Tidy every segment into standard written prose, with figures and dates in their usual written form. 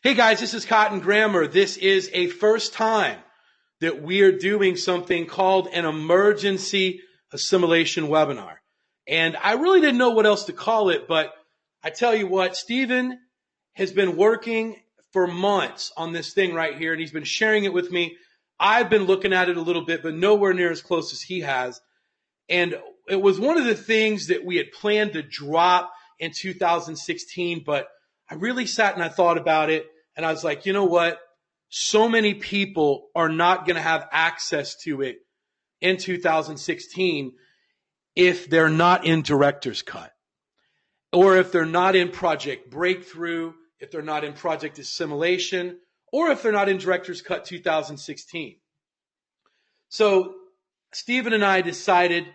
Hey guys, this is Cotton Grammar. This is a first time that we are doing something called an emergency assimilation webinar. And I really didn't know what else to call it, but I tell you what, Stephen has been working for months on this thing right here, and he's been sharing it with me. I've been looking at it a little bit, but nowhere near as close as he has. And it was one of the things that we had planned to drop in 2016, but I really sat and I thought about it, and I was like, you know what? So many people are not going to have access to it in 2016 if they're not in Director's Cut, or if they're not in Project Breakthrough, if they're not in Project Assimilation, or if they're not in Director's Cut 2016. So Stephen and I decided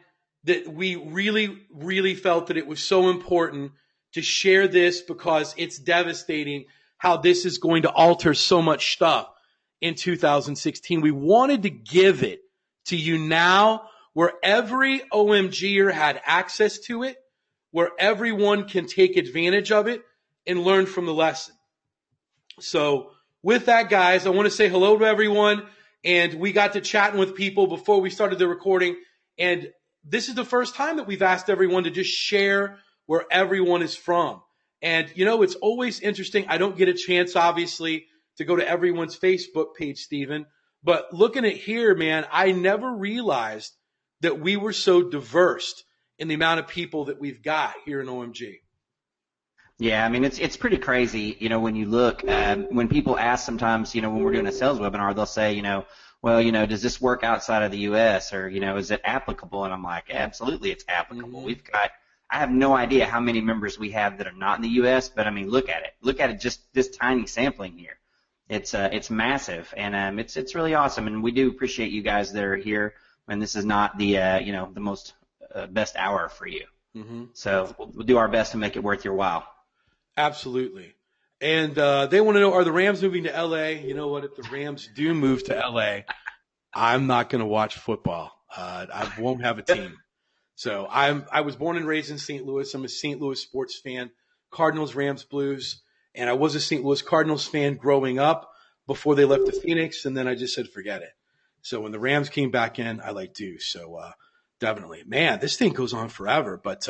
that we really felt that it was so important to share this because it's devastating how this is going to alter so much stuff in 2016. We wanted to give it to you now where every OMGer had access to it, where everyone can take advantage of it and learn from the lesson. So with that, guys, I want to say hello to everyone. And we got to chatting with people before we started the recording. And this is the first time that we've asked everyone to just share where everyone is from. And, you know, it's always interesting. I don't get a chance, obviously, to go to everyone's Facebook page, Stephen. But looking at here, man, I never realized that we were so diverse in the amount of people that we've got here in OMG. Yeah, I mean, it's pretty crazy, you know, when you look, when people ask sometimes, you know, when we're doing a sales webinar, they'll say, you know, well, you know, does this work outside of the U.S. or, you know, is it applicable? And I'm like, absolutely, it's applicable. Mm-hmm. I have no idea how many members we have that are not in the U.S., but I mean, look at it, just this tiny sampling here. It's massive, and it's really awesome, and we do appreciate you guys that are here. And this is not the you know, the most best hour for you. Mm-hmm. So we'll do our best to make it worth your while. Absolutely. And they want to know, are the Rams moving to L.A.? You know what? If the Rams do move to L.A., I'm not going to watch football. I won't have a team. So I was born and raised in St. Louis. I'm a St. Louis sports fan, Cardinals, Rams, Blues. And I was a St. Louis Cardinals fan growing up before they left to Phoenix. And then I just said, forget it. So when the Rams came back in, I like do. So definitely. Man, this thing goes on forever. But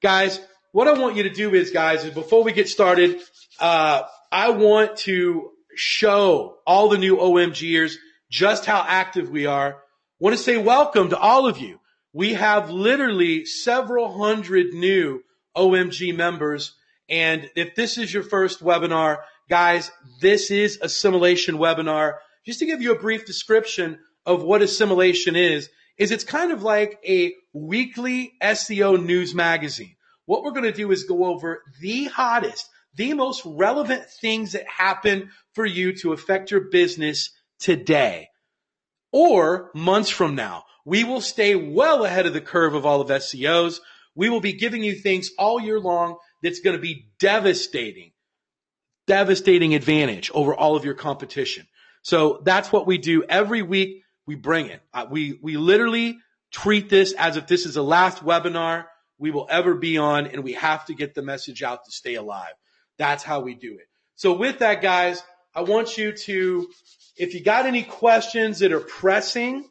guys, what I want you to do is, guys, is before we get started, I want to show all the new OMGers just how active we are. I want to say welcome to all of you. We have literally several hundred new OMG members. And if this is your first webinar, guys, this is Assimilation Webinar. Just to give you a brief description of what Assimilation is it's kind of like a weekly SEO news magazine. What we're going to do is go over the hottest, the most relevant things that happen for you to affect your business today or months from now. We will stay well ahead of the curve of all of SEOs. We will be giving you things all year long that's going to be devastating advantage over all of your competition. So that's what we do every week. We bring it. We literally treat this as if this is the last webinar we will ever be on, and we have to get the message out to stay alive. That's how we do it. So with that, guys, I want you to, if you got any questions that are pressing,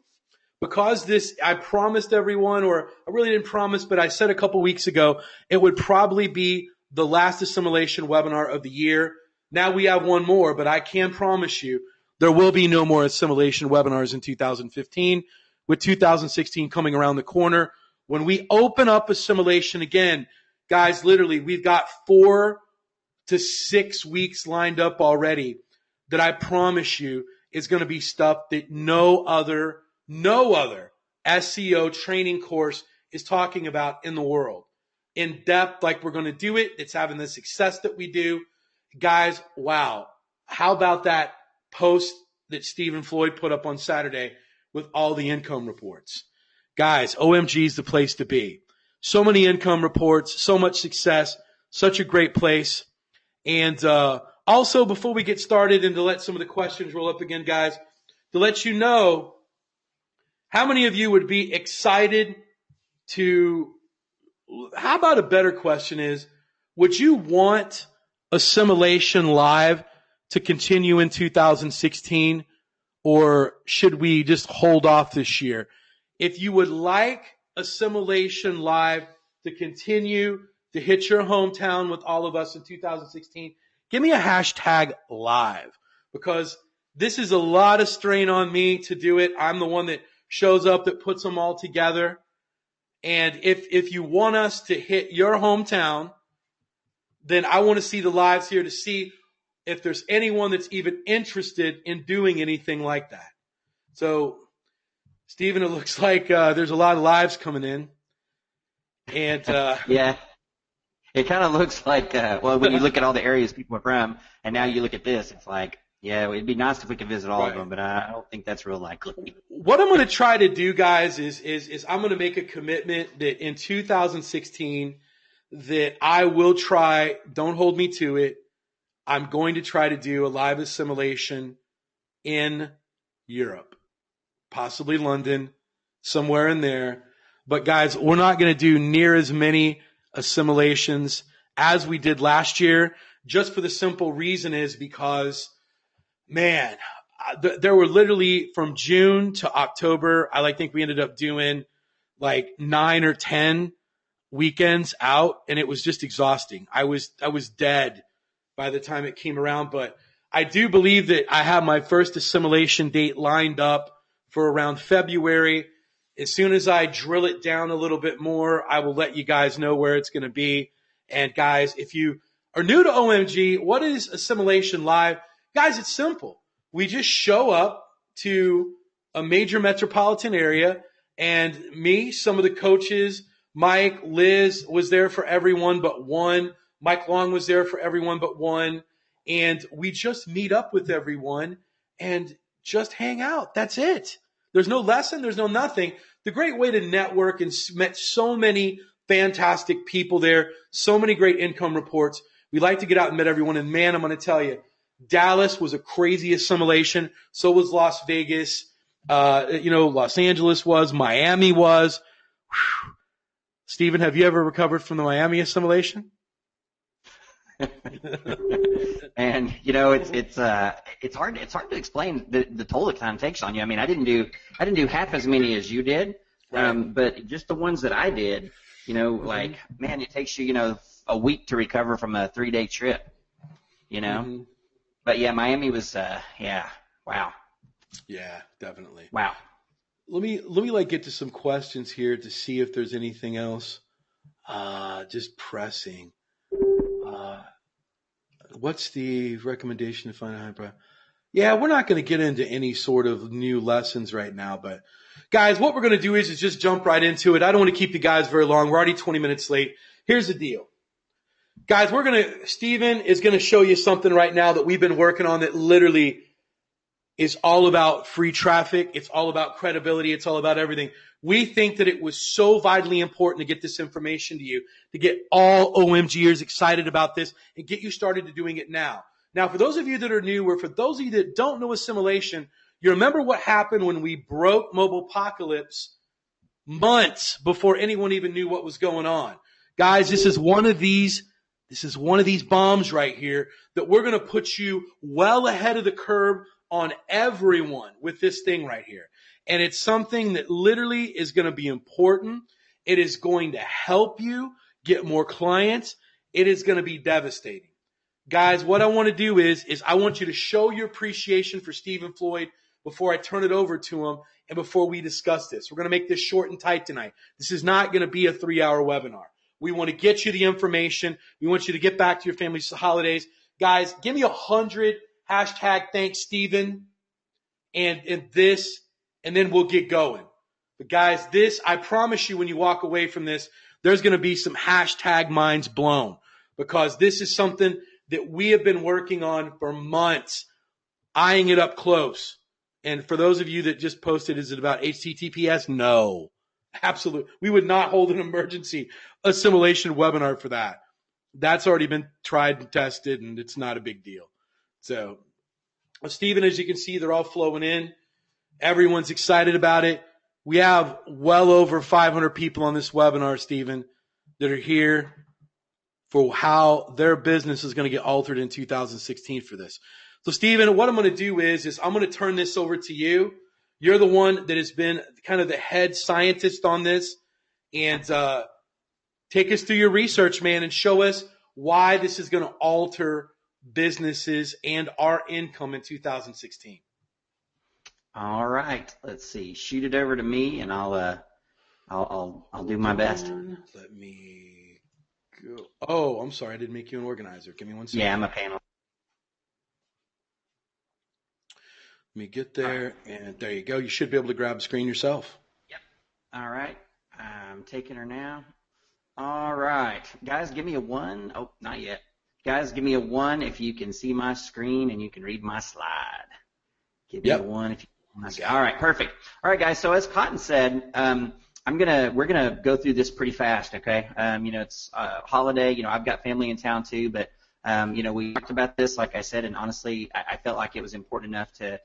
because this, I promised everyone, or I really didn't promise, but I said a couple weeks ago, it would probably be the last assimilation webinar of the year. Now we have one more, but I can promise you there will be no more assimilation webinars in 2015, with 2016 coming around the corner. When we open up assimilation again, guys, literally, we've got 4 to 6 weeks lined up already that I promise you is going to be stuff that no other SEO training course is talking about in the world. In depth, like we're going to do it. It's having the success that we do. Guys, wow. How about that post that Stephen Floyd put up on Saturday with all the income reports? Guys, OMG is the place to be. So many income reports, so much success, such a great place. And also, before we get started and to let some of the questions roll up again, guys, to let you know, how many of you would be excited to, how about a better question is, would you want Assimilation Live to continue in 2016, or should we just hold off this year? If you would like Assimilation Live to continue to hit your hometown with all of us in 2016, give me a hashtag live, because this is a lot of strain on me to do it. I'm the one that shows up, that puts them all together. And if you want us to hit your hometown, then I want to see the lives here to see if there's anyone that's even interested in doing anything like that. So, Stephen, it looks like there's a lot of lives coming in. And yeah, it kind of looks like, well, when you look at all the areas people are from, and now you look at this, it's like, yeah, it'd be nice if we could visit all of them, but I don't think that's real likely. What I'm going to try to do, guys, is I'm going to make a commitment that in 2016 that I will try, don't hold me to it, I'm going to try to do a live assimilation in Europe, possibly London, somewhere in there. But guys, we're not going to do near as many assimilations as we did last year, just for the simple reason is because, man, there were literally from June to October, I think we ended up doing like 9 or 10 weekends out, and it was just exhausting. I was dead by the time it came around, but I do believe that I have my first assimilation date lined up for around February. As soon as I drill it down a little bit more, I will let you guys know where it's going to be. And guys, if you are new to OMG, what is Assimilation Live? Guys, it's simple. We just show up to a major metropolitan area, and me, some of the coaches, Mike, Liz was there for everyone but one. Mike Long was there for everyone but one. And we just meet up with everyone and just hang out. That's it. There's no lesson. There's no nothing. The great way to network, and met so many fantastic people there, so many great income reports. We like to get out and meet everyone. And man, I'm going to tell you, Dallas was a crazy assimilation. So was Las Vegas. Los Angeles was. Miami was. Whew. Stephen, have you ever recovered from the Miami assimilation? And it's hard to explain the toll it kind of takes on you. I mean, I didn't do half as many as you did, but just the ones that I did, like, man, it takes you a week to recover from a 3-day trip, But yeah, Miami was wow. Yeah, definitely. Wow. Let me get to some questions here to see if there's anything else just pressing. What's the recommendation to find a high price? Yeah, we're not going to get into any sort of new lessons right now, but guys, what we're going to do is just jump right into it. I don't want to keep you guys very long. We're already 20 minutes late. Here's the deal. Guys, Steven is going to show you something right now that we've been working on that literally is all about free traffic. It's all about credibility. It's all about everything. We think that it was so vitally important to get this information to you, to get all OMGers excited about this and get you started to doing it now. Now, for those of you that are new, or for those of you that don't know assimilation, you remember what happened when we broke Mobile Apocalypse months before anyone even knew what was going on. Guys, this is one of these bombs right here that we're going to put you well ahead of the curve on everyone with this thing right here. And it's something that literally is going to be important. It is going to help you get more clients. It is going to be devastating. Guys, what I want to do is I want you to show your appreciation for Stephen Floyd before I turn it over to him and before we discuss this. We're going to make this short and tight tonight. This is not going to be a 3-hour webinar. We want to get you the information. We want you to get back to your family's holidays. Guys, give me 100 hashtag thanks Stephen and this, and then we'll get going. But guys, I promise you, when you walk away from this, there's going to be some hashtag minds blown, because this is something that we have been working on for months, eyeing it up close. And for those of you that just posted, is it about HTTPS? No, absolutely. We would not hold an emergency assimilation webinar for that. That's already been tried and tested, and it's not a big deal. So, Stephen, as you can see, they're all flowing in. Everyone's excited about it. We have well over 500 people on this webinar, Stephen, that are here for how their business is going to get altered in 2016 for this. So Stephen, what I'm going to do is I'm going to turn this over to you. You're the one that has been kind of the head scientist on this, and take us through your research, man, and show us why this is going to alter businesses and our income in 2016. All right, let's see. Shoot it over to me, and I'll do my best. Let me go. Oh, I'm sorry, I didn't make you an organizer. Give me one second. Yeah, I'm a panel. Let me get there, and there you go. You should be able to grab the screen yourself. Yep. All right, I'm taking her now. All right, guys, give me a 1. Oh, not yet. Guys, give me a 1 if you can see my screen and you can read my slide. Give me a 1 if you can see my screen. All right, perfect. All right, guys. So as Cotton said, we're gonna go through this pretty fast, okay? It's a holiday. I've got family in town too, but we talked about this, like I said, and honestly, I felt like it was important enough to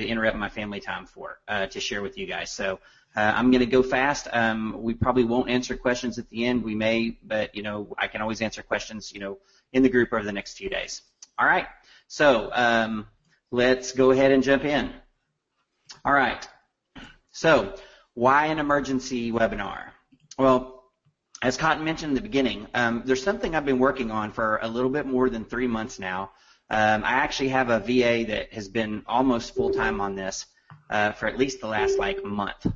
interrupt my family time to share with you guys. So I'm going to go fast. We probably won't answer questions at the end. We may, but I can always answer questions, in the group over the next few days. All right. So let's go ahead and jump in. All right. So why an emergency webinar? Well, as Cotton mentioned in the beginning, there's something I've been working on for a little bit more than 3 months now. I actually have a VA that has been almost full-time on this for at least the last month,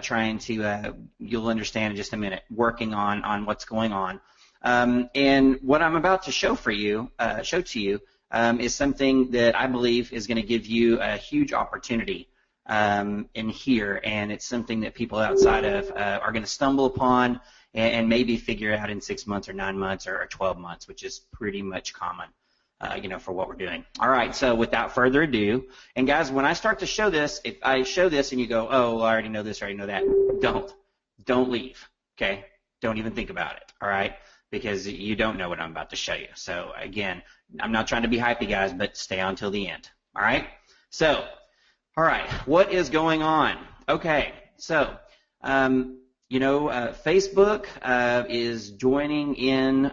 trying to, you'll understand in just a minute, working on what's going on. And what I'm about to show to you is something that I believe is going to give you a huge opportunity in here, and it's something that people outside of are going to stumble upon and maybe figure out in 6 months or 9 months or 12 months, which is pretty much common. For what we're doing. All right, so without further ado, and guys, when I start to show this, if I show this and you go, oh, well, I already know this, I already know that, don't leave, okay? Don't even think about it, all right? Because you don't know what I'm about to show you. So again, I'm not trying to be hypey, guys, but stay on till the end, all right? So, all right, what is going on? Okay, so, Facebook is joining in,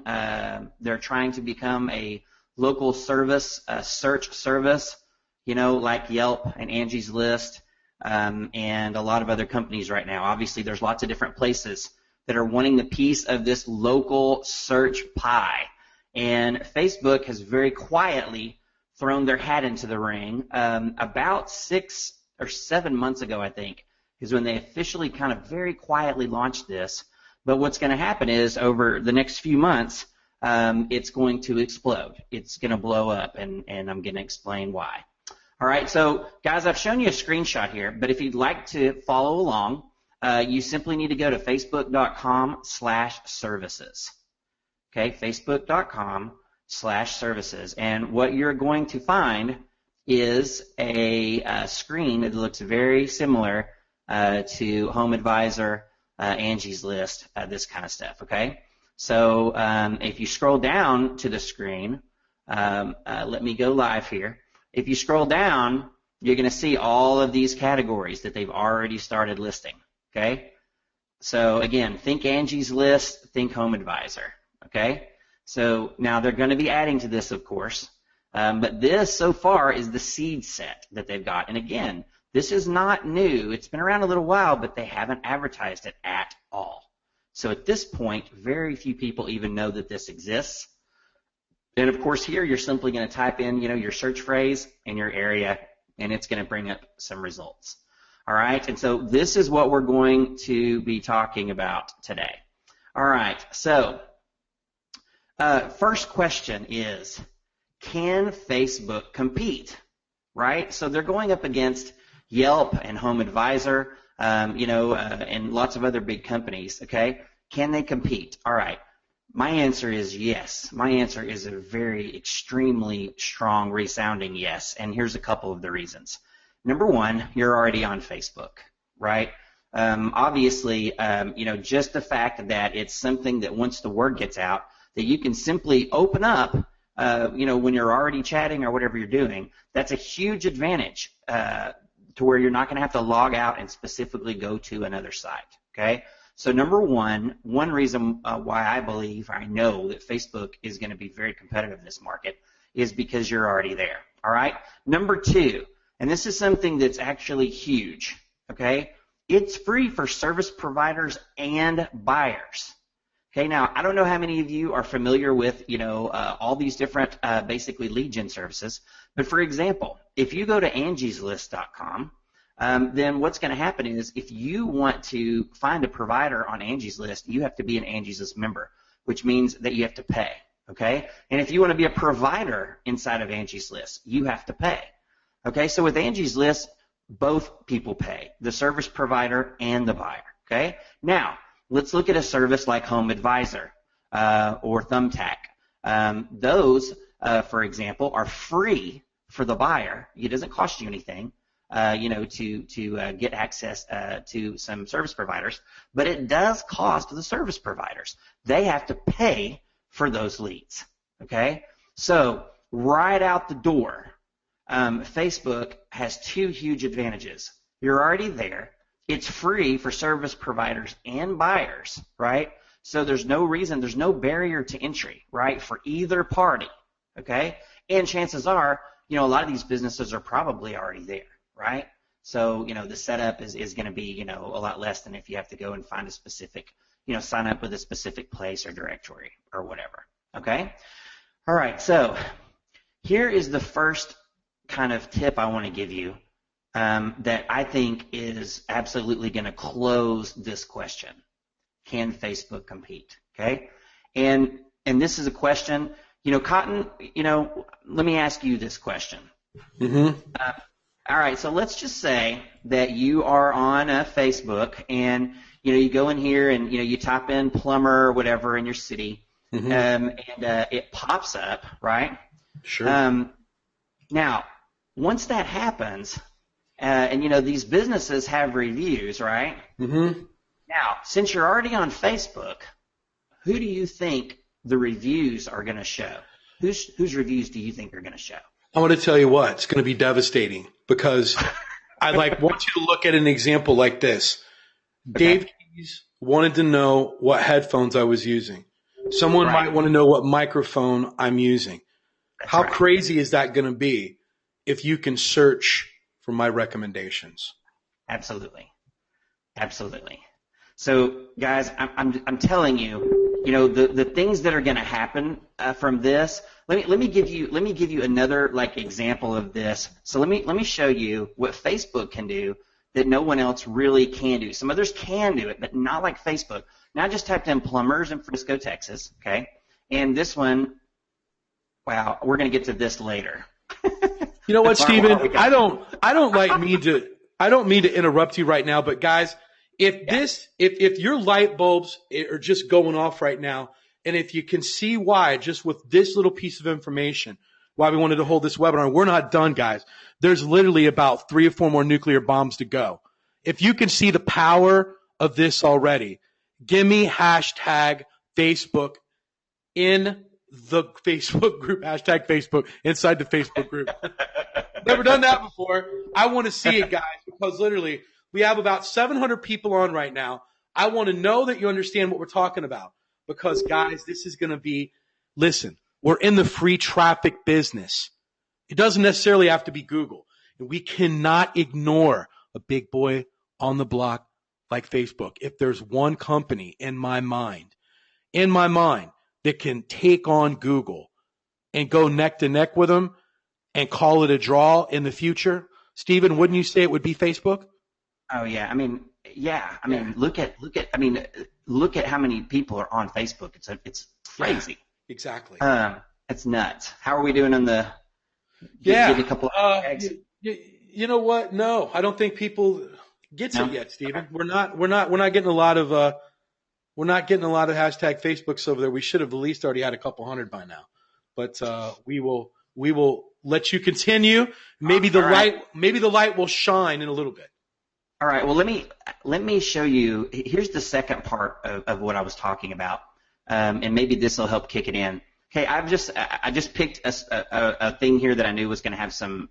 they're trying to become a local service, search service, like Yelp and Angie's List, and a lot of other companies right now. Obviously, there's lots of different places that are wanting the piece of this local search pie. And Facebook has very quietly thrown their hat into the ring. About 6 or 7 months ago, I think, is when they officially kind of very quietly launched this. But what's going to happen is over the next few months, it's going to explode. It's going to blow up, and I'm going to explain why. All right, so guys, I've shown you a screenshot here, but if you'd like to follow along, you simply need to go to facebook.com/services. Okay, facebook.com/services, and what you're going to find is a screen that looks very similar to Home Advisor, Angie's List, this kind of stuff. Okay. So if you scroll down to the screen, let me go live here. If you scroll down, you're going to see all of these categories that they've already started listing. Okay? So again, think Angie's List, think Home Advisor. Okay? So now they're going to be adding to this, of course. But this so far is the seed set that they've got. And again, this is not new. It's been around a little while, but they haven't advertised it at all. So at this point, very few people even know that this exists. And of course here you're simply going to type in, your search phrase and your area, and it's going to bring up some results. All right, and so this is what we're going to be talking about today. All right, so first question is, can Facebook compete? Right? So they're going up against Yelp and Home Advisor, and lots of other big companies, okay? Can they compete? All right. My answer is yes. My answer is a very extremely strong resounding yes, and here's a couple of the reasons. Number one, you're already on Facebook, right? Obviously, just the fact that it's something that once the word gets out, that you can simply open up, when you're already chatting or whatever you're doing, that's a huge advantage. To where you're not going to have to log out and specifically go to another site, okay? So number one reason why I know that Facebook is going to be very competitive in this market is because you're already there, All right. Number 2, and this is something that's actually huge. Okay. It's free for service providers and buyers. Okay. Now, I don't know how many of you are familiar with, all these different, basically lead gen services. But for example, if you go to angieslist.com, then what's going to happen is if you want to find a provider on Angie's List, you have to be an Angie's List member, which means that you have to pay. Okay. And if you want to be a provider inside of Angie's List, you have to pay. Okay. So with Angie's List, both people pay, the service provider and the buyer. Okay. Now, let's look at a service like Home Advisor or Thumbtack. Those, for example, are free for the buyer. It doesn't cost you anything, to get access to some service providers, but it does cost the service providers. They have to pay for those leads. Okay, so right out the door, Facebook has 2 huge advantages. You're already there. It's free for service providers and buyers, right? So there's no reason, there's no barrier to entry, right, for either party, okay? And chances are, a lot of these businesses are probably already there, right? So, the setup is going to be, a lot less than if you have to go and find a specific, sign up with a specific place or directory or whatever, okay? All right, so here is the first kind of tip I want to give you that I think is absolutely going to close this question. Can Facebook compete? Okay, and this is a question. Cotton. Let me ask you this question. Mm-hmm. All right. So let's just say that you are on Facebook, and you go in here and you type in plumber or whatever in your city, mm-hmm. and it pops up, right? Sure. Now, once that happens, and these businesses have reviews, right? Mm-hmm. Now, since you're already on Facebook, who do you think the reviews are going to show? Whose reviews do you think are going to show? I want to tell you what, it's going to be devastating because I want you to look at an example like this. Okay. Dave Keys wanted to know what headphones I was using. Someone Right. might want to know what microphone I'm using. That's How right. crazy is that going to be if you can search for my recommendations? Absolutely. Absolutely. So, guys, I'm telling you, the things that are going to happen from this. Let me give you another example of this. So let me show you what Facebook can do that no one else really can do. Some others can do it, but not like Facebook. Now I just typed in plumbers in Frisco, Texas. Okay, and this one. Wow, we're going to get to this later. You know what, Stephen? I don't mean to interrupt you right now, but guys, if your light bulbs are just going off right now, and if you can see why, just with this little piece of information, why we wanted to hold this webinar, we're not done, guys. There's literally about 3 or 4 more nuclear bombs to go. If you can see the power of this already, give me hashtag Facebook in the Facebook group, hashtag Facebook inside the Facebook group. Never done that before. I want to see it, guys, because literally we have about 700 people on right now. I want to know that you understand what we're talking about because, guys, this is going to be, listen, we're in the free traffic business. It doesn't necessarily have to be Google. And we cannot ignore a big boy on the block like Facebook. If there's one company in my mind that can take on Google and go neck to neck with them and call it a draw in the future, Stephen, wouldn't you say it would be Facebook? Oh yeah, I mean, look at how many people are on Facebook. It's crazy. Yeah, exactly. It's nuts. How are we doing on the? Yeah. Get a couple of eggs? You know what? No, I don't think people gets it yet, Stephen. We're not getting a lot of hashtag Facebooks over there. We should have at least already had a couple hundred by now. But we will let you continue. Maybe the light will shine in a little bit. All right. Well, let me show you. Here's the second part of what I was talking about, and maybe this will help kick it in. Okay, I just picked a thing here that I knew was going to have some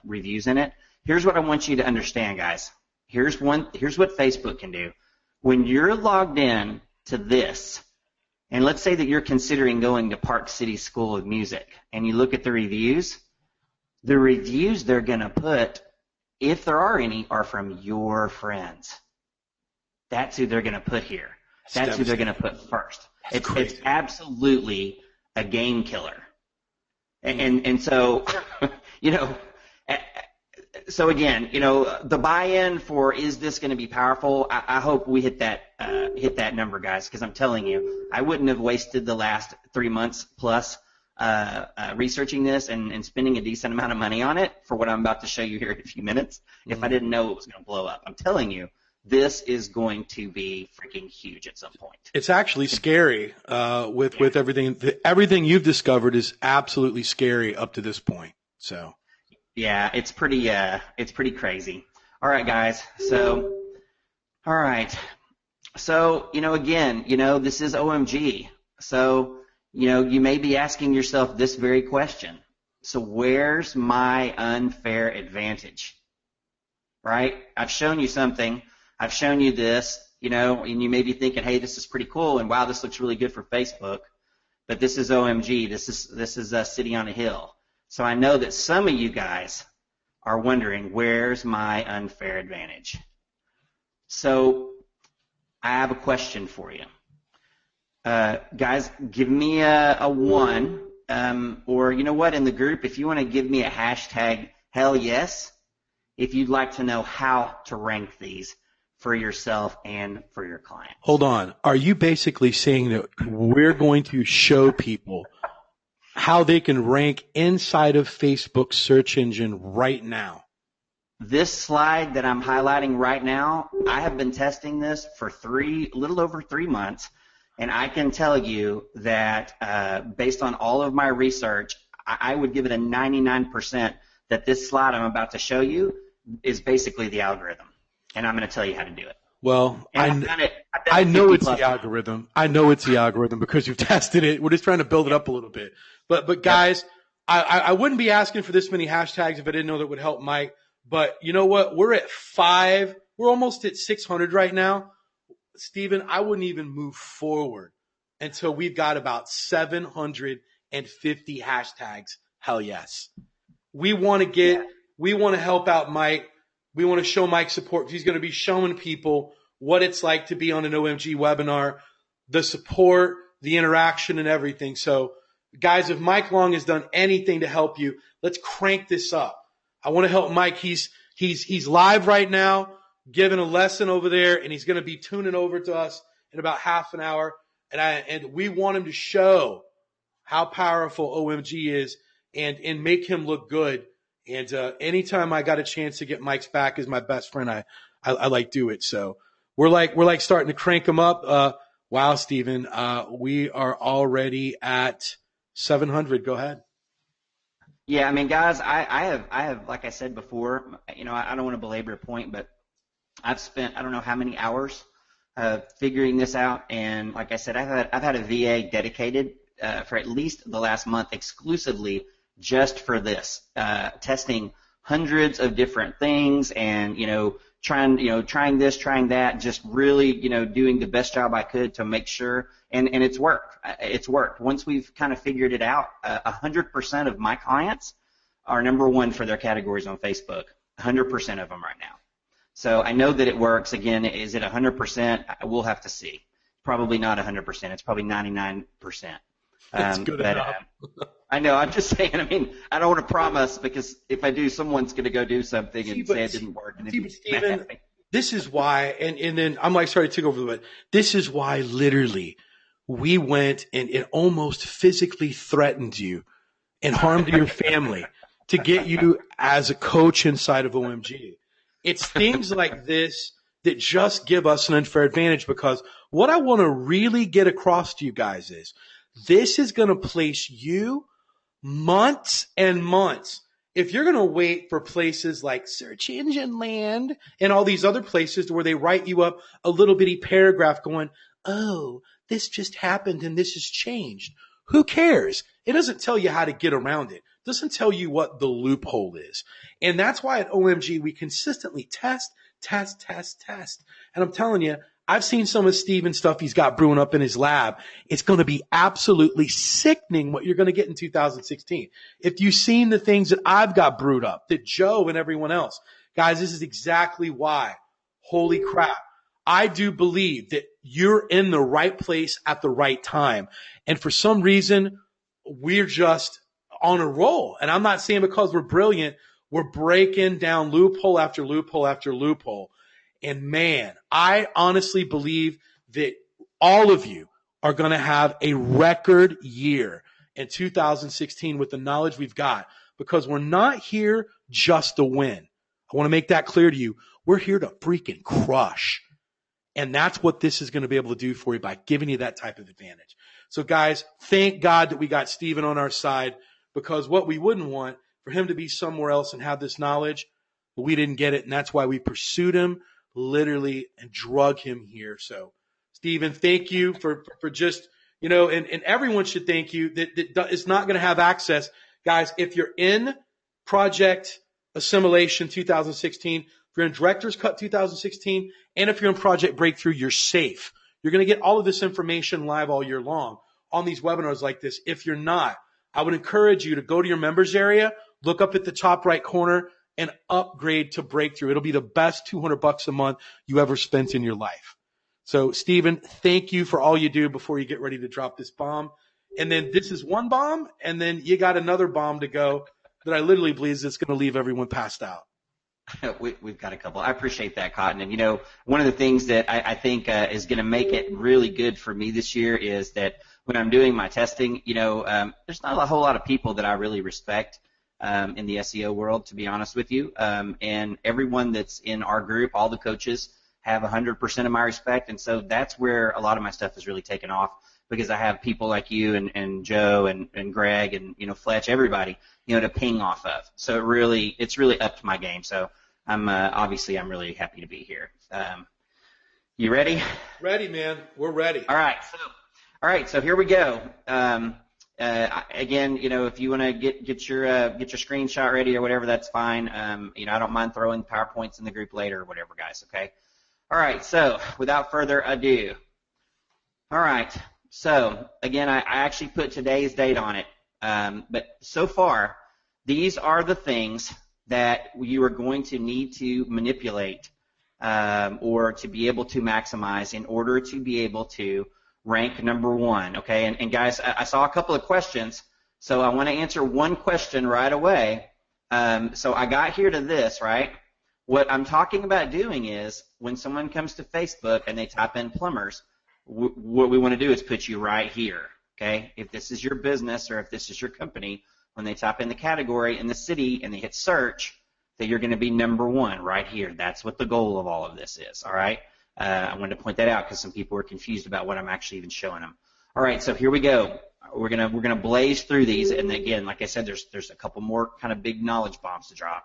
reviews in it. Here's what I want you to understand, guys. Here's what Facebook can do. When you're logged in to this, and let's say that you're considering going to Park City School of Music, and you look at the reviews, The reviews they're going to put, if there are any, are from your friends. That's who they're going to put here. That's who they're going to put first. It's absolutely a game killer. And so, you know, so again, you know, the buy-in for is this going to be powerful? I hope we hit that number, guys, because I'm telling you, I wouldn't have wasted the last 3 months plus researching this and spending a decent amount of money on it for what I'm about to show you here in a few minutes if I didn't know it was going to blow up. I'm telling you, this is going to be freaking huge at some point. It's actually scary with everything. Everything you've discovered is absolutely scary up to this point. So. Yeah, it's pretty crazy. All right, guys. So, all right. So, you know, again, you know, this is OMG. So, you know, you may be asking yourself this very question. So where's my unfair advantage? Right? I've shown you something. I've shown you this, you know, and you may be thinking, hey, this is pretty cool, and wow, this looks really good for Facebook. But this is OMG. This is a city on a hill. So I know that some of you guys are wondering, where's my unfair advantage? So I have a question for you. Guys, give me a 1, or you know what, in the group, if you want to give me a hashtag hell yes, if you'd like to know how to rank these for yourself and for your clients. Hold on. Are you basically saying that we're going to show people how they can rank inside of Facebook's search engine right now? This slide that I'm highlighting right now, I have been testing this for a little over 3 months, and I can tell you that based on all of my research, I would give it a 99% that this slide I'm about to show you is basically the algorithm, and I'm going to tell you how to do it. Well, I know it's the algorithm. I know it's the algorithm because you've tested it. We're just trying to build it up a little bit. But guys, I wouldn't be asking for this many hashtags if I didn't know that would help Mike. But you know what? We're at 5. We're almost at 600 right now. Stephen, I wouldn't even move forward until we've got about 750 hashtags. Hell yes. We want to help out Mike. We want to show Mike support. He's going to be showing people what it's like to be on an OMG webinar, the support, the interaction, and everything. So, guys, if Mike Long has done anything to help you, let's crank this up. I want to help Mike. He's live right now, giving a lesson over there, and he's going to be tuning over to us in about half an hour. And we want him to show how powerful OMG is and make him look good. And anytime I got a chance to get Mike's back as my best friend, I like do it. So we're like starting to crank him up. Wow, Stephen, we are already at 700. Go ahead. Yeah, I mean, guys, I have, like I said before, you know, I don't want to belabor a point, but I've spent I don't know how many hours figuring this out, and like I said, I've had a VA dedicated for at least the last month exclusively just for this, testing hundreds of different things, and trying this, trying that, just really doing the best job I could to make sure, and it's worked. It's worked. Once we've kind of figured it out, 100% of my clients are number 1 for their categories on Facebook. 100% of them right now. So I know that it works. Again, is it 100%? We'll have to see. Probably not 100%. It's probably 99%. That's good enough. I know. I'm just saying. I mean, I don't want to promise because if I do, someone's going to go do something and say it didn't work. And Stephen, this is why, and then I'm like, sorry to take over, but this is why literally we went and almost physically threatened you and harmed your family to get you as a coach inside of OMG. It's things like this that just give us an unfair advantage, because what I want to really get across to you guys is this is going to place you months and months. If you're going to wait for places like Search Engine Land and all these other places where they write you up a little bitty paragraph going, oh, this just happened and this has changed. Who cares? It doesn't tell you how to get around it. It doesn't tell you what the loophole is. And that's why at OMG we consistently test. And I'm telling you, I've seen some of Steven's stuff he's got brewing up in his lab. It's going to be absolutely sickening what you're going to get in 2016. If you've seen the things that I've got brewed up, that Joe and everyone else, guys, this is exactly why. Holy crap. I do believe that you're in the right place at the right time. And for some reason, we're just on a roll. And I'm not saying because we're brilliant, we're breaking down loophole after loophole after loophole. And man, I honestly believe that all of you are going to have a record year in 2016 with the knowledge we've got, because we're not here just to win. I want to make that clear to you. We're here to freaking crush. And that's what this is going to be able to do for you by giving you that type of advantage. So guys, thank God that we got Steven on our side, because what we wouldn't want for him to be somewhere else and have this knowledge, but we didn't get it. And that's why we pursued him literally and drug him here. So Steven, thank you for just, and everyone should thank you that is not going to have access. Guys, if you're in Project Assimilation 2016, if you're in Director's Cut 2016, and if you're in Project Breakthrough, you're safe. You're going to get all of this information live all year long on these webinars like this. If you're not, I would encourage you to go to your members area, look up at the top right corner, and upgrade to Breakthrough. It'll be the best $200 a month you ever spent in your life. So, Steven, thank you for all you do before you get ready to drop this bomb. And then this is one bomb, and then you got another bomb to go that I literally believe is going to leave everyone passed out. We've got a couple. I appreciate that, Cotton. And, one of the things that I think is going to make it really good for me this year is that when I'm doing my testing, there's not a whole lot of people that I really respect in the SEO world, to be honest with you. And everyone that's in our group, all the coaches, have 100% of my respect. And so that's where a lot of my stuff is really taken off, because I have people like you and Joe and Greg and, Fletch, everybody, to ping off of. So it's really upped my game. So I'm really happy to be here. You ready? Ready, man. We're ready. All right. So here we go. Again, if you want to get your screenshot ready or whatever, that's fine. I don't mind throwing PowerPoints in the group later or whatever, guys. Okay. All right. So without further ado. All right. So again, I actually put today's date on it. But so far, these are the things that you are going to need to manipulate or to be able to maximize in order to be able to rank number one. Okay, and guys, I saw a couple of questions, so I want to answer one question right away. So I got here to this, right? What I'm talking about doing is when someone comes to Facebook and they type in plumbers, what we want to do is put you right here. Okay, if this is your business or if this is your company, when they type in the category and the city and they hit search, that you're going to be number one right here. That's what the goal of all of this is. All right. I wanted to point that out because some people were confused about what I'm actually even showing them. All right, so here we go. We're gonna blaze through these, and again, like I said, there's a couple more kind of big knowledge bombs to drop.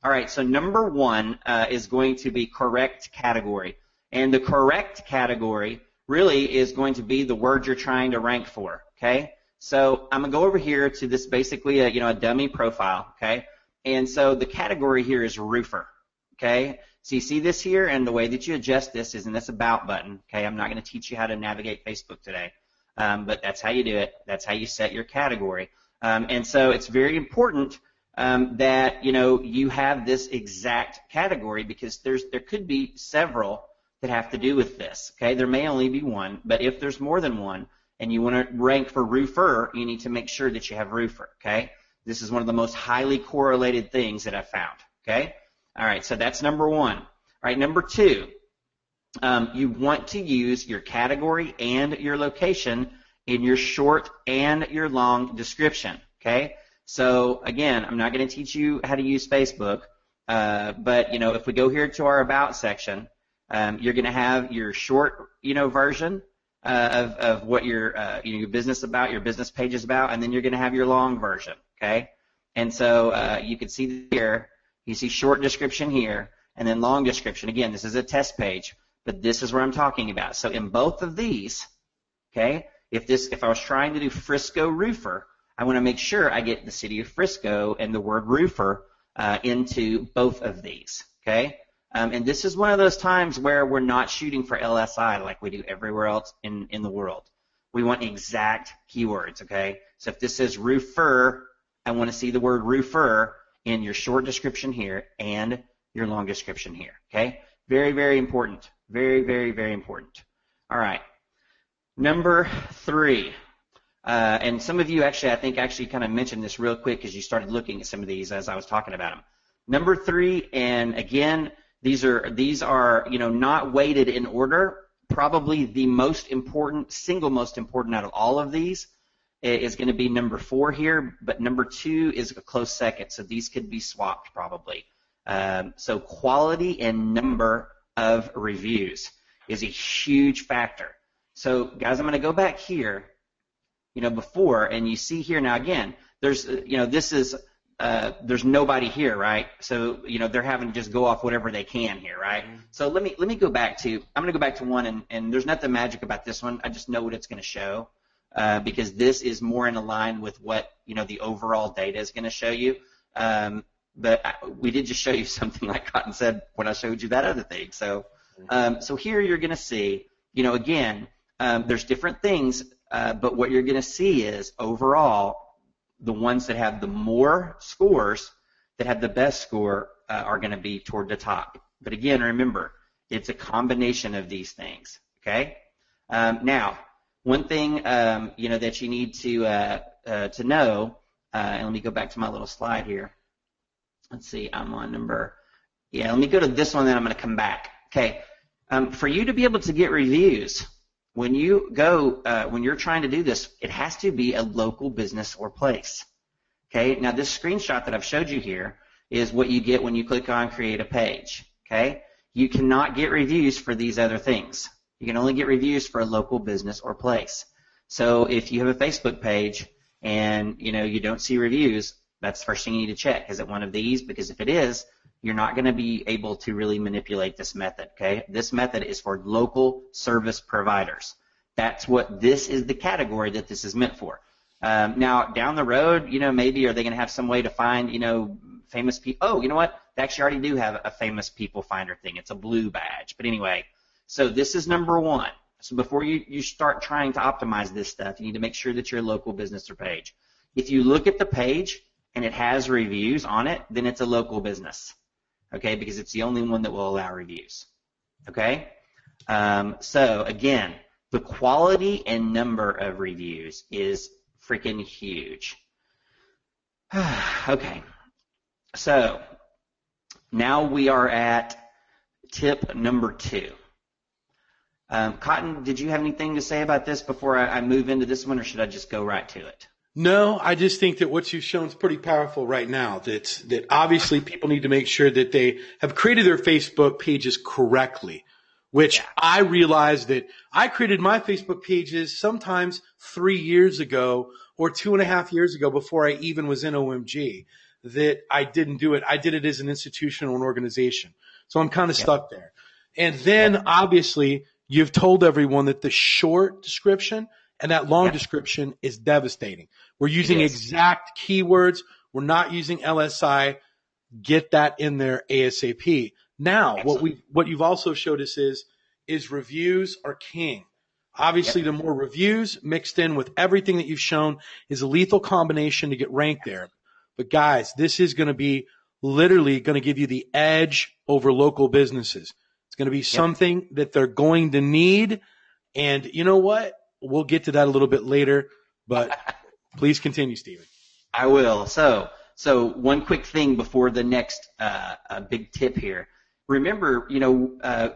All right, so number one is going to be correct category, and the correct category really is going to be the word you're trying to rank for. Okay, so I'm gonna go over here to this basically a dummy profile. Okay, and so the category here is roofer. Okay. So you see this here, and the way that you adjust this is in this About button. Okay, I'm not going to teach you how to navigate Facebook today, but that's how you do it. That's how you set your category. And so it's very important that you have this exact category, because there could be several that have to do with this. Okay, there may only be one, but if there's more than one and you want to rank for roofer, you need to make sure that you have roofer. Okay, this is one of the most highly correlated things that I've found. Okay. All right, so that's number one. All right, number two, you want to use your category and your location in your short and your long description, okay? So, again, I'm not going to teach you how to use Facebook, but, if we go here to our About section, you're going to have your short, version of what your business about, your business page is about, and then you're going to have your long version, okay? And so you can see here, you see short description here, and then long description. Again, this is a test page, but this is what I'm talking about. So in both of these, okay, if I was trying to do Frisco roofer, I want to make sure I get the city of Frisco and the word roofer into both of these, okay? And this is one of those times where we're not shooting for LSI like we do everywhere else in the world. We want exact keywords, okay? So if this says roofer, I want to see the word roofer in your short description here and your long description here, okay? Very, very important. Very, very, very important. All right. Number 3. And some of you actually, I think, kind of mentioned this real quick because you started looking at some of these as I was talking about them. Number 3, and again, these are not weighted in order. Probably the most important, single most important out of all of these is going to be number 4 here, but number 2 is a close second, so these could be swapped probably. So quality and number of reviews is a huge factor. So guys, I'm going to go back here, before, and you see here now again, there's, this is, there's nobody here, right? So, they're having to just go off whatever they can here, right? Mm-hmm. So let me go back to, I'm going to go back to one, and there's nothing magic about this one. I just know what it's going to show, because this is more in line with what, the overall data is going to show you. But we did just show you something like Cotton said when I showed you that other thing. So, so here you're going to see, again, there's different things, but what you're going to see is overall, the ones that have the more scores, that have the best score, are going to be toward the top. But again, remember, it's a combination of these things. Okay. Now, one thing that you need to know, and let me go back to my little slide here. Let's see, I'm on number. Yeah, let me go to this one, then I'm going to come back. Okay. For you to be able to get reviews, when you go, when you're trying to do this, it has to be a local business or place. Okay. Now this screenshot that I've showed you here is what you get when you click on create a page. Okay. You cannot get reviews for these other things. You can only get reviews for a local business or place. So if you have a Facebook page and you don't see reviews, that's the first thing you need to check. Is it one of these? Because if it is, you're not going to be able to really manipulate this method, okay? This method is for local service providers. That's what this is, the category that this is meant for. Now, down the road, maybe are they going to have some way to find, famous people? Oh, you know what? They actually already do have a famous people finder thing. It's a blue badge. But anyway, so this is number 1. So before you start trying to optimize this stuff, you need to make sure that you're a local business or page. If you look at the page and it has reviews on it, then it's a local business. Okay, because it's the only one that will allow reviews. Okay, so again, the quality and number of reviews is freaking huge. Okay, so now we are at tip number 2. Cotton, did you have anything to say about this before I move into this one, or should I just go right to it? No, I just think that what you've shown is pretty powerful right now. That obviously people need to make sure that they have created their Facebook pages correctly, which I realized that I created my Facebook pages sometimes 3 years ago or 2.5 years ago before I even was in OMG, that I didn't do it. I did it as an institution or an organization. So I'm kind of stuck there. And then obviously you've told everyone that the short description and that long description is devastating. We're using exact keywords. We're not using LSI. Get that in there ASAP. Now, what you've also showed us is reviews are king. Obviously, the more reviews mixed in with everything that you've shown is a lethal combination to get ranked there. But guys, this is going to be literally going to give you the edge over local businesses. It's going to be something that they're going to need. And you know what? We'll get to that a little bit later, but please continue, Stephen. I will. So one quick thing before the next big tip here. Remember,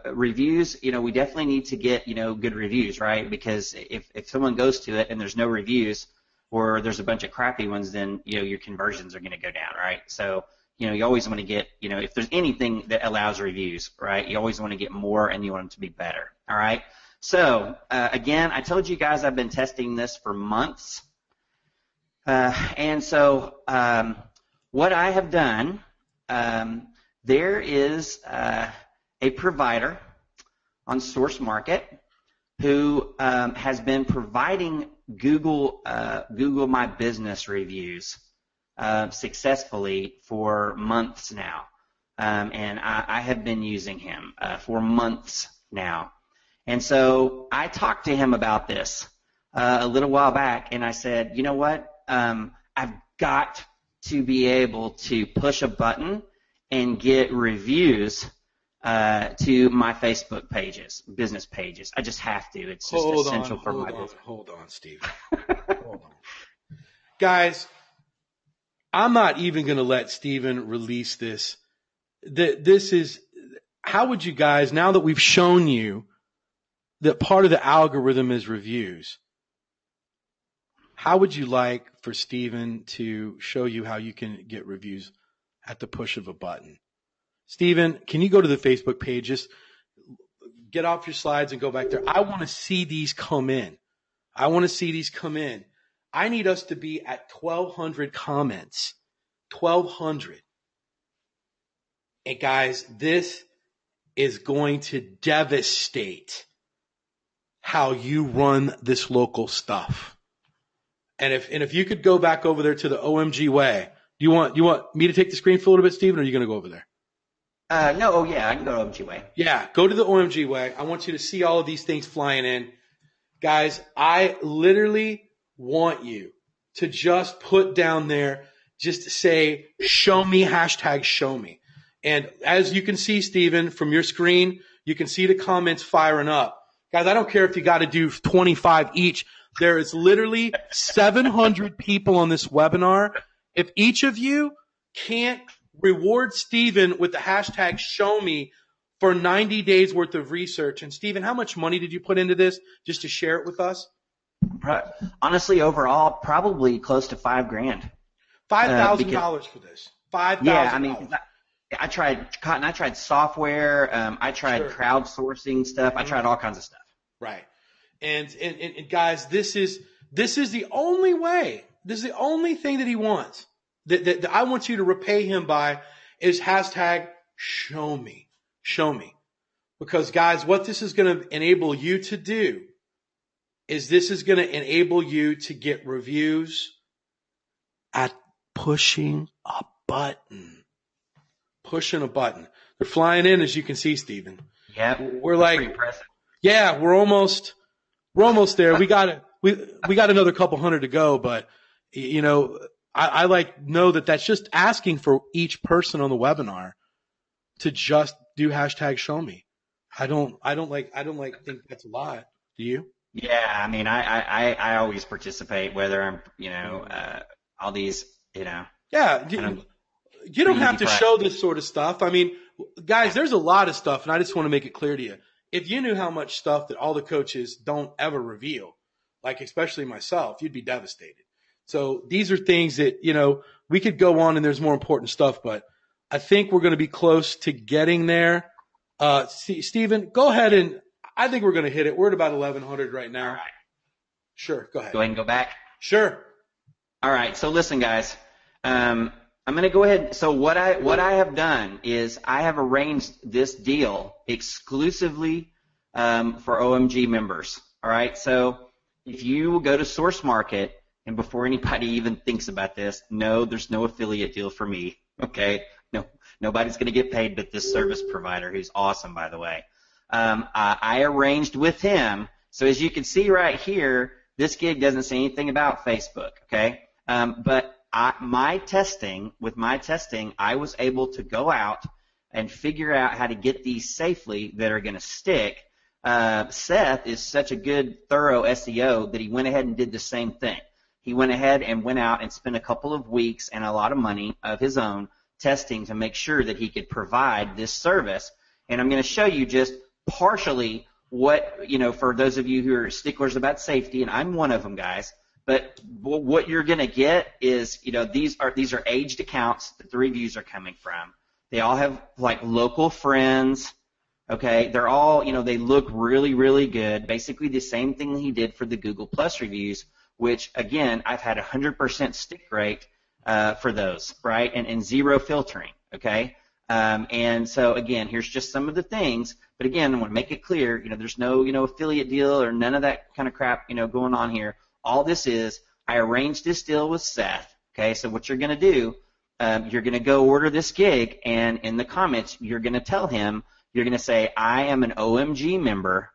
reviews, we definitely need to get, good reviews, right? Because if someone goes to it and there's no reviews or there's a bunch of crappy ones, then, your conversions are going to go down, right? So, you always want to get, if there's anything that allows reviews, right, you always want to get more and you want them to be better, all right? So, again, I told you guys I've been testing this for months. And so what I have done, there is a provider on Source Market who has been providing Google My Business reviews successfully for months now. and I have been using him for months now. And so I talked to him about this a little while back, and I said, you know what? I've got to be able to push a button and get reviews to my Facebook pages, business pages. I just have to. It's just essential for my business. Hold on, Steve. Hold on. Guys, I'm not even going to let Steven release this. This is, how would you guys, now that we've shown you that part of the algorithm is reviews, how would you like for Steven to show you how you can get reviews at the push of a button? Steven, can you go to the Facebook page? Just get off your slides and go back there. I want to see these come in. I need us to be at 1,200 comments. 1,200. And guys, this is going to devastate how you run this local stuff. And if you could go back over there to the OMG way, do you want me to take the screen for a little bit, Steven, or are you going to go over there? No, oh yeah, I can go to OMG way. Yeah, go to the OMG way. I want you to see all of these things flying in. Guys, I literally want you to just put down there, just say, show me, hashtag show me. And as you can see, Steven, from your screen, you can see the comments firing up. Guys, I don't care if you got to do 25 each. There is literally 700 people on this webinar. If each of you can't reward Steven with the hashtag show me for 90 days worth of research. And Steven, how much money did you put into this just to share it with us? Honestly, overall, probably close to $5,000. $5,000 for this. $5,000. Yeah, I mean, I tried Cotton. I tried software. I tried crowdsourcing stuff. I tried all kinds of stuff. Right. And guys, this is the only way. This is the only thing that he wants. That I want you to repay him by is hashtag show me. Show me. Because guys, what this is going to enable you to do is this is going to enable you to get reviews at pushing a button. Pushing a button. They're flying in, as you can see, Steven. Yeah. We're like, pretty impressive. Yeah, we're almost there. We got another couple hundred to go, but you know, I know that that's just asking for each person on the webinar to just do hashtag show me. I don't think that's a lot. Do you? Yeah, I mean, I always participate, whether I'm, all these, Yeah, you don't have to show this sort of stuff. I mean, guys, there's a lot of stuff, and I just want to make it clear to you. If you knew how much stuff that all the coaches don't ever reveal, like especially myself, you'd be devastated. So these are things that, we could go on and there's more important stuff, but I think we're going to be close to getting there. Steven, go ahead, and I think we're going to hit it. We're at about 1,100 right now. All right. Sure, go ahead. Go ahead and go back. Sure. All right, so listen, guys. I'm going to go ahead. So what I have done is I have arranged this deal exclusively for OMG members. All right, so if you go to Source Market, and before anybody even thinks about this, no, there's no affiliate deal for me. Okay, no, nobody's going to get paid but this service provider, who's awesome, by the way. I arranged with him. So as you can see right here, this gig doesn't say anything about Facebook. Okay, but with my testing, I was able to go out and figure out how to get these safely that are going to stick. Seth is such a good, thorough SEO that he went ahead and did the same thing. He went ahead and went out and spent a couple of weeks and a lot of money of his own testing to make sure that he could provide this service. And I'm going to show you just partially what, for those of you who are sticklers about safety, and I'm one of them, guys. But what you're going to get is, these are aged accounts that the reviews are coming from. They all have like local friends. Okay, they're all, they look really, really good. Basically the same thing he did for the Google Plus reviews, which again, I've had 100% stick rate for those, right? And zero filtering, okay? And so again, here's just some of the things. But again, I want to make it clear, there's no, affiliate deal or none of that kind of crap, going on here. All this is, I arranged this deal with Seth. Okay, so what you're going to do you're going to go order this gig, and in the comments, you're going to tell him, you're going to say, I am an OMG member,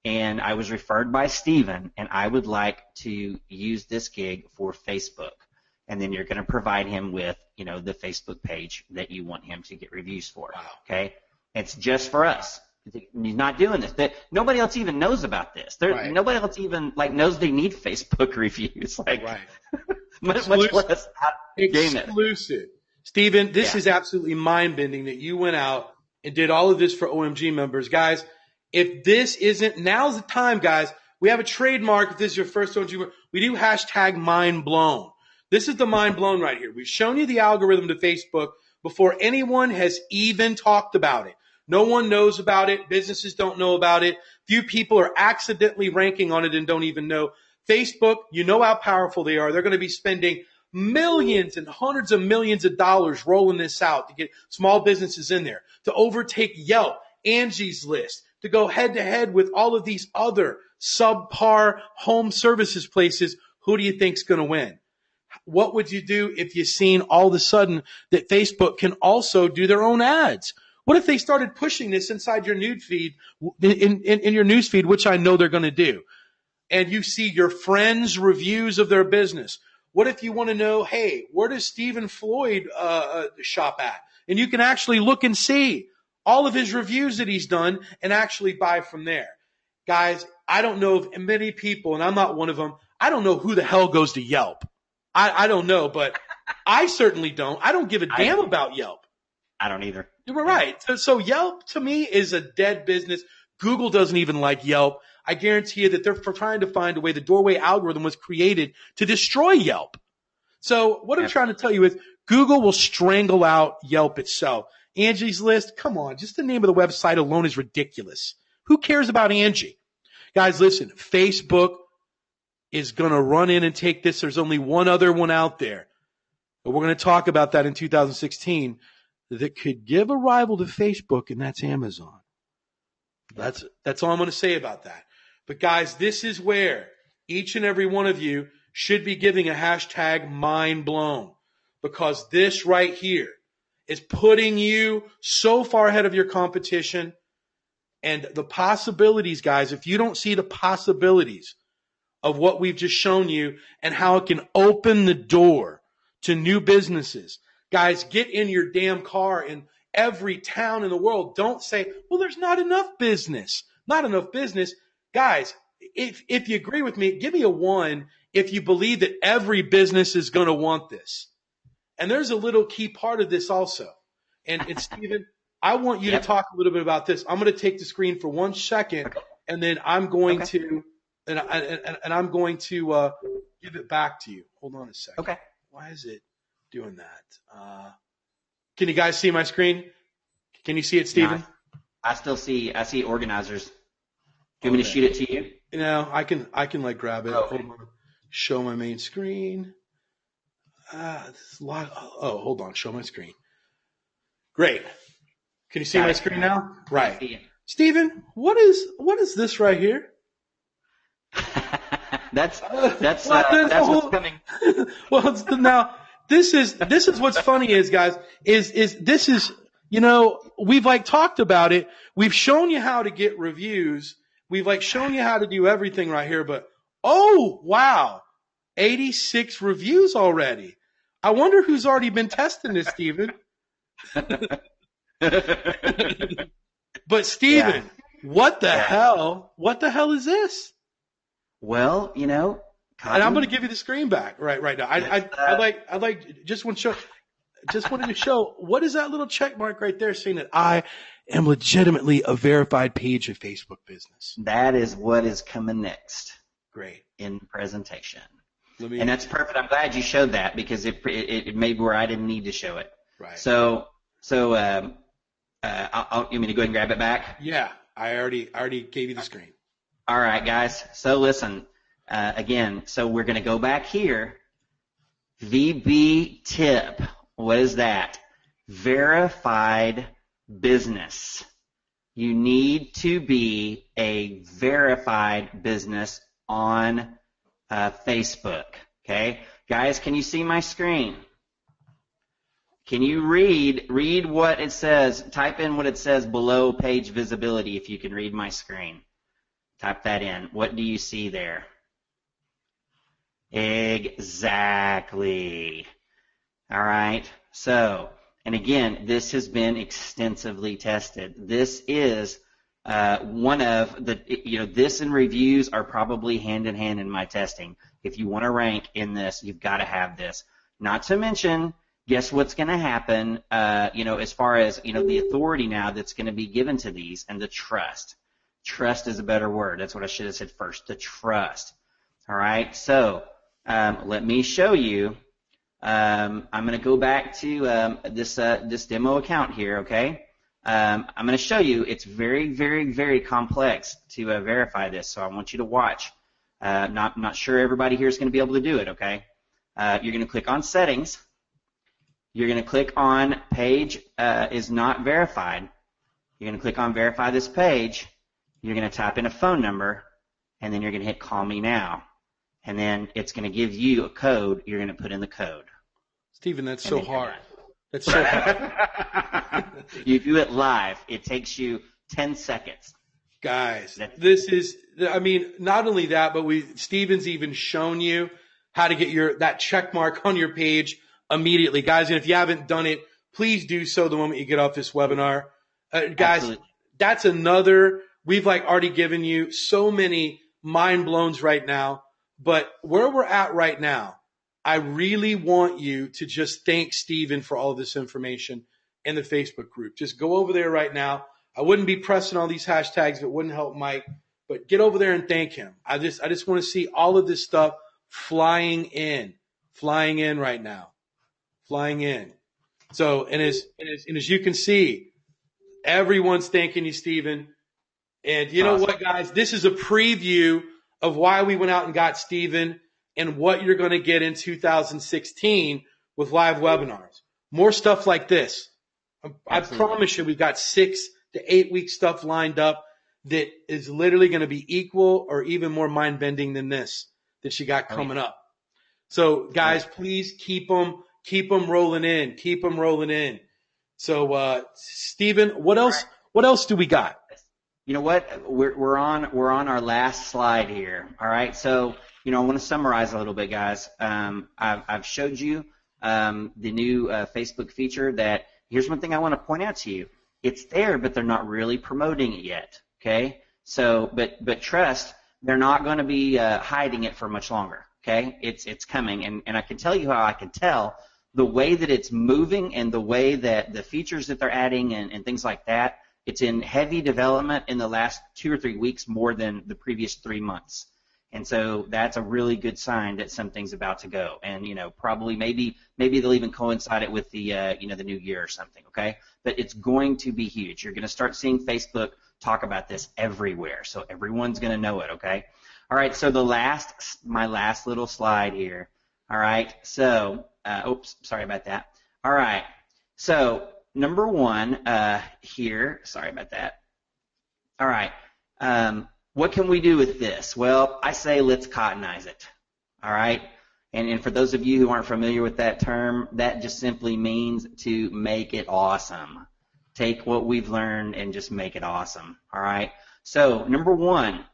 and I was referred by Steven, and I would like to use this gig for Facebook. And then you're going to provide him with, the Facebook page that you want him to get reviews for. Wow. Okay? It's just for us. He's not doing this. Nobody else even knows about this. Right. Nobody else even knows they need Facebook reviews. Right. much less game it. Exclusive. Steven, this is absolutely mind-bending that you went out and did all of this for OMG members. Guys, if this isn't, now's the time, guys. We have a trademark. If this is your first OMG member, we do hashtag mind blown. This is the mind blown right here. We've shown you the algorithm to Facebook before anyone has even talked about it. No one knows about it. Businesses don't know about it. Few people are accidentally ranking on it and don't even know. Facebook, you know how powerful they are. They're going to be spending millions and hundreds of millions of dollars rolling this out to get small businesses in there, to overtake Yelp, Angie's List, to go head to head with all of these other subpar home services places. Who do you think's going to win? What would you do if you seen all of a sudden that Facebook can also do their own ads? What if they started pushing this inside your news feed, in your news feed, which I know they're going to do, and you see your friends' reviews of their business? What if you want to know, hey, where does Stephen Floyd shop at? And you can actually look and see all of his reviews that he's done and actually buy from there. Guys, I don't know of many people, and I'm not one of them, I don't know who the hell goes to Yelp. I don't know, but I certainly don't. I don't give a damn about Yelp. I don't either. You're right. So Yelp, to me, is a dead business. Google doesn't even like Yelp. I guarantee you that they're trying to find a way. The doorway algorithm was created to destroy Yelp. So what I'm trying to tell you is Google will strangle out Yelp itself. Angie's List, come on. Just the name of the website alone is ridiculous. Who cares about Angie? Guys, listen, Facebook is going to run in and take this. There's only one other one out there. But we're going to talk about that in 2016 that could give a rival to Facebook, and that's Amazon. That's all I'm going to say about that. But guys, this is where each and every one of you should be giving a hashtag mind blown, because this right here is putting you so far ahead of your competition. And the possibilities, guys, if you don't see the possibilities of what we've just shown you and how it can open the door to new businesses, guys, get in your damn car in every town in the world. Don't say, well, there's not enough business. Not enough business. Guys, if you agree with me, give me a 1 if you believe that every business is going to want this. And there's a little key part of this also. And Stephen, I want you to talk a little bit about this. I'm going to take the screen for 1 second, and then I'm going to and I'm going to give it back to you. Hold on a second. Okay. Why is it doing that? Can you guys see my screen? Can you see it, Stephen? No, I see organizers. Do you want me to shoot it to you? I can like grab it. Okay. Hold on. Show my main screen. This is a lot. Oh, hold on. Show my screen. Great. Can you see my screen now? Right. Stephen, what is this right here? That's what's coming. Well, now this is what's funny is, guys, is this is, we've like talked about it. We've shown you how to get reviews. We've like shown you how to do everything right here, but oh, wow. 86 reviews already. I wonder who's already been testing this, Stephen. But Stephen, what the hell? What the hell is this? Well, and I'm going to give you the screen back right now. I just wanted to show, what is that little check mark right there saying that I am legitimately a verified page of Facebook business? That is what is coming next. Great. In the presentation. And that's perfect. I'm glad you showed that, because it made where I didn't need to show it. Right. So you want me to go ahead and grab it back? Yeah, I already gave you the screen. All right, guys. So listen, again, so we're going to go back here. VB tip. What is that? Verified business. You need to be a verified business on Facebook. Okay? Guys, can you see my screen? Can you read what it says? Type in what it says below page visibility if you can read my screen. Type that in. What do you see there? Exactly. All right. So, and again, this has been extensively tested. This is one of the, this and reviews are probably hand in hand in my testing. If you want to rank in this, you've got to have this. Not to mention, guess what's going to happen, as far as, the authority now that's going to be given to these and the trust. Trust is a better word. That's what I should have said first, the trust. All right, so let me show you. I'm going to go back to this demo account here, okay? I'm going to show you. It's very, very, very complex to verify this, so I want you to watch. Not sure everybody here is going to be able to do it, okay? You're going to click on Settings. You're going to click on Page is not verified. You're going to click on Verify this page. You're going to type in a phone number, and then you're going to hit Call Me Now. And then it's going to give you a code. You're going to put in the code. Stephen, that's so hard. That's so hard. You do it live. It takes you 10 seconds. Guys, this is, not only that, but Stephen's even shown you how to get that check mark on your page immediately. Guys, and if you haven't done it, please do so the moment you get off this webinar. Guys, absolutely. That's another, we've already given you so many mind blowns right now, but where we're at right now, I really want you to just thank Stephen for all of this information in the Facebook group. Just go over there right now. I wouldn't be pressing all these hashtags if it wouldn't help Mike, but get over there and thank him. I just want to see all of this stuff flying in right now, flying in. So, and as you can see, everyone's thanking you, Stephen. And you know what, guys? This is a preview of why we went out and got Stephen and what you're going to get in 2016 with live webinars. More stuff like this. I promise you, we've got 6 to 8 week stuff lined up that is literally going to be equal or even more mind-bending than this that you got coming up. So, guys, please keep them rolling in. Keep them rolling in. So, Stephen, what else? What else do we got? You know what? We're on our last slide here. All right. So, I want to summarize a little bit, guys. I've showed you the new Facebook feature. That here's one thing I want to point out to you. It's there, but they're not really promoting it yet. Okay. So, but trust, they're not going to be hiding it for much longer. Okay. It's coming, and I can tell you how I can tell the way that it's moving and the way that the features that they're adding and things like that. It's in heavy development in the last 2 or 3 weeks more than the previous 3 months. And so that's a really good sign that something's about to go. And, probably maybe they'll even coincide it with the, the new year or something, okay? But it's going to be huge. You're going to start seeing Facebook talk about this everywhere. So everyone's going to know it, okay? All right, so my last little slide here. All right, so, oops, sorry about that. All right, so number one here, sorry about that. All right, what can we do with this? Well, I say let's cottonize it, all right? And for those of you who aren't familiar with that term, that just simply means to make it awesome. Take what we've learned and just make it awesome, all right? So number one,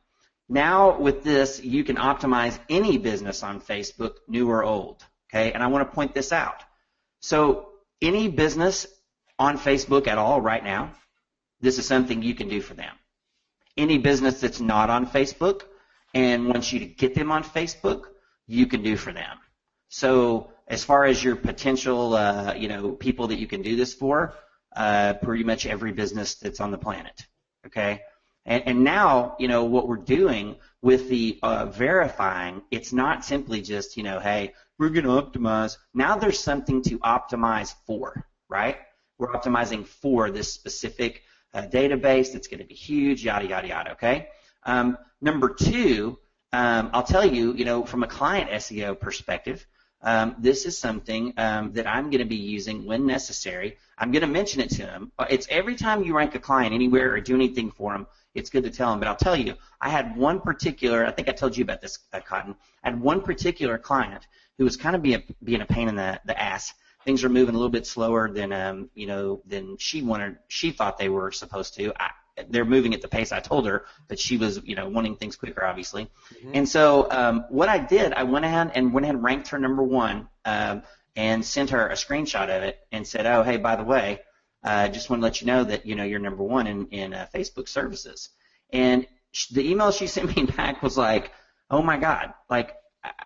now with this, you can optimize any business on Facebook, new or old, okay? And I want to point this out. So any business on Facebook at all right now, this is something you can do for them. Any business that's not on Facebook and wants you to get them on Facebook, you can do for them. So as far as your potential, people that you can do this for, pretty much every business that's on the planet, okay? And now, what we're doing with the verifying, it's not simply just, hey, we're going to optimize. Now there's something to optimize for, right? We're optimizing for this specific database that's going to be huge, yada, yada, yada, okay? Number two, I'll tell you, from a client SEO perspective, this is something that I'm going to be using when necessary. I'm going to mention it to them. It's every time you rank a client anywhere or do anything for them, it's good to tell them. But I'll tell you, I had one particular, I think I told you about this, Cotton. I had one particular client who was kind of being a pain in the ass things are moving a little bit slower than than she thought they were supposed to. They're moving at the pace I told her, but she was, wanting things quicker, obviously. Mm-hmm. And so what I did, I went ahead and ranked her number one, and sent her a screenshot of it and said, oh, hey, by the way, just want to let you know that, you're number one in Facebook services. And the email she sent me back was like, oh my God, like,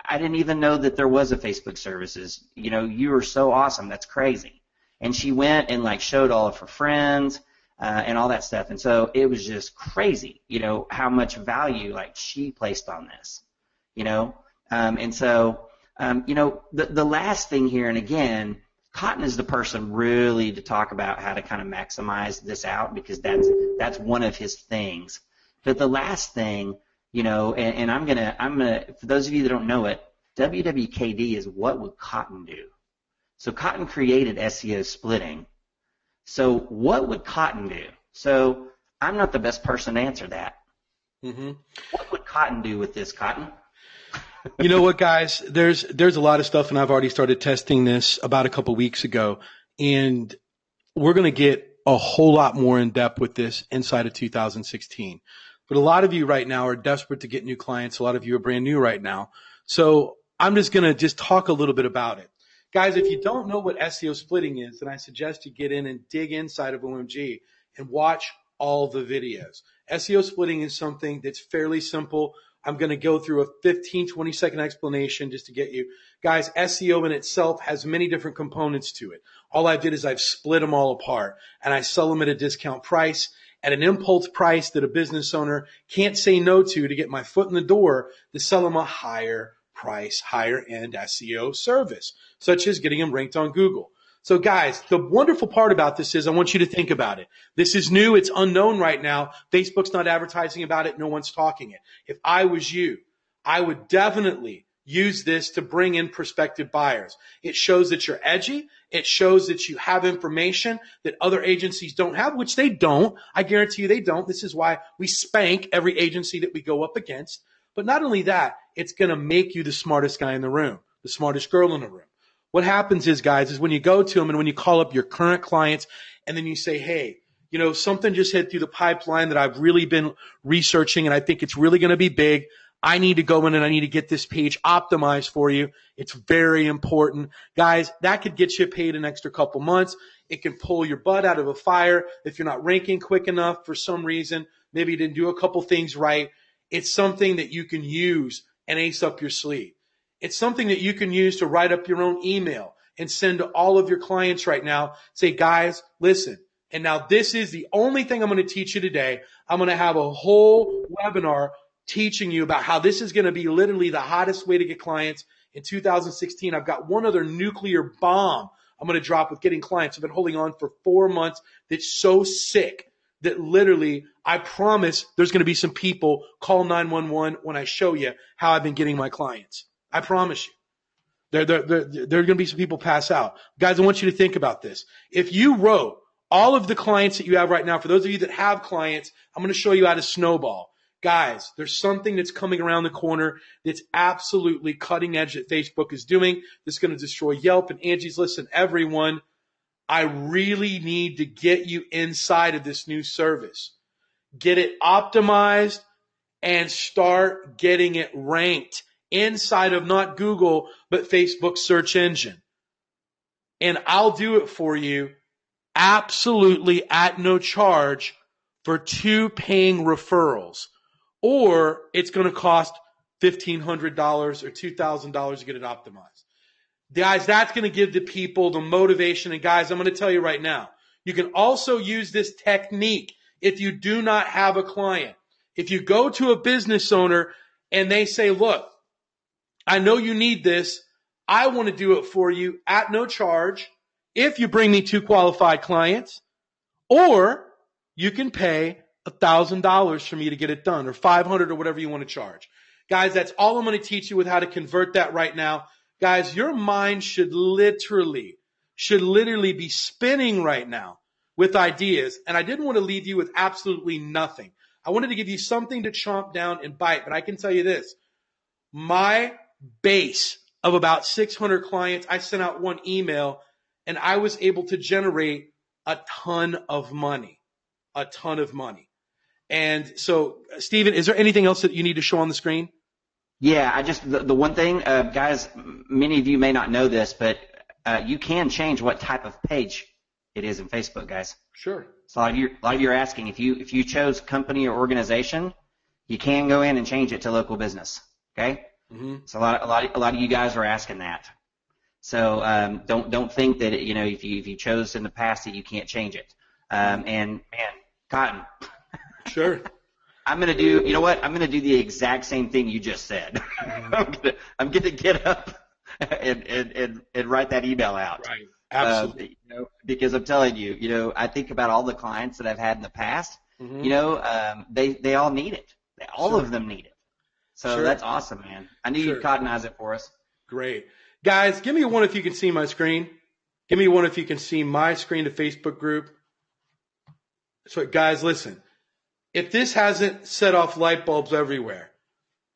I didn't even know that there was a Facebook services. You are so awesome. That's crazy. And she went and like showed all of her friends, and all that stuff. And so it was just crazy, how much value like she placed on this, and so, the last thing here, and again, Cotton is the person really to talk about how to kind of maximize this out, because that's one of his things. But the last thing, and I'm gonna, for those of you that don't know it, WWKD is what would Cotton do? So Cotton created SEO splitting. So what would Cotton do? So I'm not the best person to answer that. Mm-hmm. What would Cotton do with this, Cotton? You know what, guys? There's a lot of stuff, and I've already started testing this about a couple weeks ago, and we're going to get a whole lot more in depth with this inside of 2016. But a lot of you right now are desperate to get new clients. A lot of you are brand new right now. So I'm just going to talk a little bit about it. Guys, if you don't know what SEO splitting is, then I suggest you get in and dig inside of OMG and watch all the videos. SEO splitting is something that's fairly simple. I'm going to go through a 15, 20-second explanation just to get you. Guys, SEO in itself has many different components to it. All I did is I've split them all apart, and I sell them at a discount price, at an impulse price that a business owner can't say no to get my foot in the door to sell them a higher price, higher end SEO service, such as getting them ranked on Google. So guys, the wonderful part about this is I want you to think about it. This is new. It's unknown right now. Facebook's not advertising about it. No one's talking it. If I was you, I would definitely use this to bring in prospective buyers. It shows that you're edgy. It shows that you have information that other agencies don't have, which they don't. I guarantee you they don't. This is why we spank every agency that we go up against. But not only that, it's going to make you the smartest guy in the room, the smartest girl in the room. What happens is, guys, is when you go to them and when you call up your current clients and then you say, hey, something just hit through the pipeline that I've really been researching and I think it's really going to be big. I need to go in and I need to get this page optimized for you. It's very important. Guys, that could get you paid an extra couple months. It can pull your butt out of a fire if you're not ranking quick enough for some reason. Maybe you didn't do a couple things right. It's something that you can use and ace up your sleeve. It's something that you can use to write up your own email and send to all of your clients right now. Say, guys, listen. And now this is the only thing I'm going to teach you today. I'm going to have a whole webinar teaching you about how this is going to be literally the hottest way to get clients in 2016. I've got one other nuclear bomb I'm going to drop with getting clients. I've been holding on for 4 months. That's so sick that literally I promise there's going to be some people call 911 when I show you how I've been getting my clients. I promise you. There are going to be some people pass out. Guys, I want you to think about this. If you wrote all of the clients that you have right now, for those of you that have clients, I'm going to show you how to snowball. Guys, there's something that's coming around the corner that's absolutely cutting edge that Facebook is doing. That's going to destroy Yelp. And Angie's, listen, everyone, I really need to get you inside of this new service. Get it optimized and start getting it ranked inside of not Google, but Facebook's search engine. And I'll do it for you absolutely at no charge for 2 paying referrals. Or it's going to cost $1,500 or $2,000 to get it optimized. Guys, that's going to give the people the motivation. And guys, I'm going to tell you right now, you can also use this technique if you do not have a client. If you go to a business owner and they say, look, I know you need this. I want to do it for you at no charge if you bring me 2 qualified clients, or you can pay $1,000 for me to get it done, or $500 or whatever you want to charge. Guys, that's all I'm going to teach you with how to convert that right now. Guys, your mind should literally be spinning right now with ideas. And I didn't want to leave you with absolutely nothing. I wanted to give you something to chomp down and bite. But I can tell you this, my base of about 600 clients, I sent out one email and I was able to generate a ton of money. And so, Stephen, is there anything else that you need to show on the screen? Yeah, the one thing, guys, many of you may not know this, but you can change what type of page it is in Facebook, guys. Sure. So a lot of you are asking if you chose company or organization, you can go in and change it to local business. Okay. Mm-hmm. So a lot of you guys are asking that. So don't think that if you chose in the past that you can't change it. And man, Cotton. Sure. I'm gonna do. You know what? I'm gonna do the exact same thing you just said. I'm gonna get up and write that email out. Right. Absolutely. Because I'm telling you, I think about all the clients that I've had in the past. Mm-hmm. They all need it. All of them need it. So that's awesome, man. I knew you'd cottonize it for us. Great. Guys, give me a one if you can see my screen. Give me a one if you can see my screen, the Facebook group. So, guys, listen. If this hasn't set off light bulbs everywhere,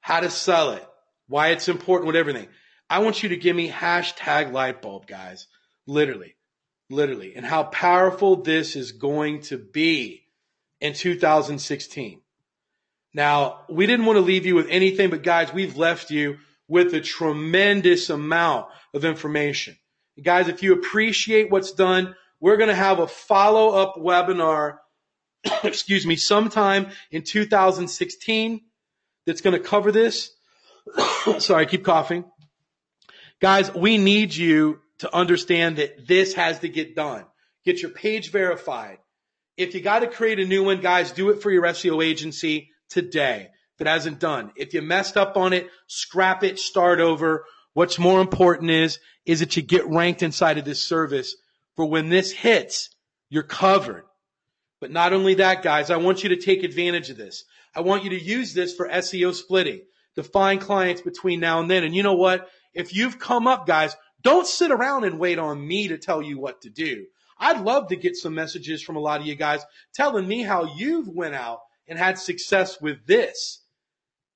how to sell it, why it's important with everything, I want you to give me hashtag light bulb, guys. Literally. And how powerful this is going to be in 2016. Now, we didn't want to leave you with anything, but guys, we've left you with a tremendous amount of information. Guys, if you appreciate what's done, we're going to have a follow-up webinar sometime in 2016 that's going to cover this. Sorry, I keep coughing. Guys, we need you to understand that this has to get done. Get your page verified. If you got to create a new one, guys, do it for your SEO agency today. If it hasn't done. If you messed up on it, scrap it, start over. What's more important is that you get ranked inside of this service for when this hits, you're covered. But not only that, guys, I want you to take advantage of this. I want you to use this for SEO splitting, to find clients between now and then. And you know what? If you've come up, guys, don't sit around and wait on me to tell you what to do. I'd love to get some messages from a lot of you guys telling me how you've went out and had success with this.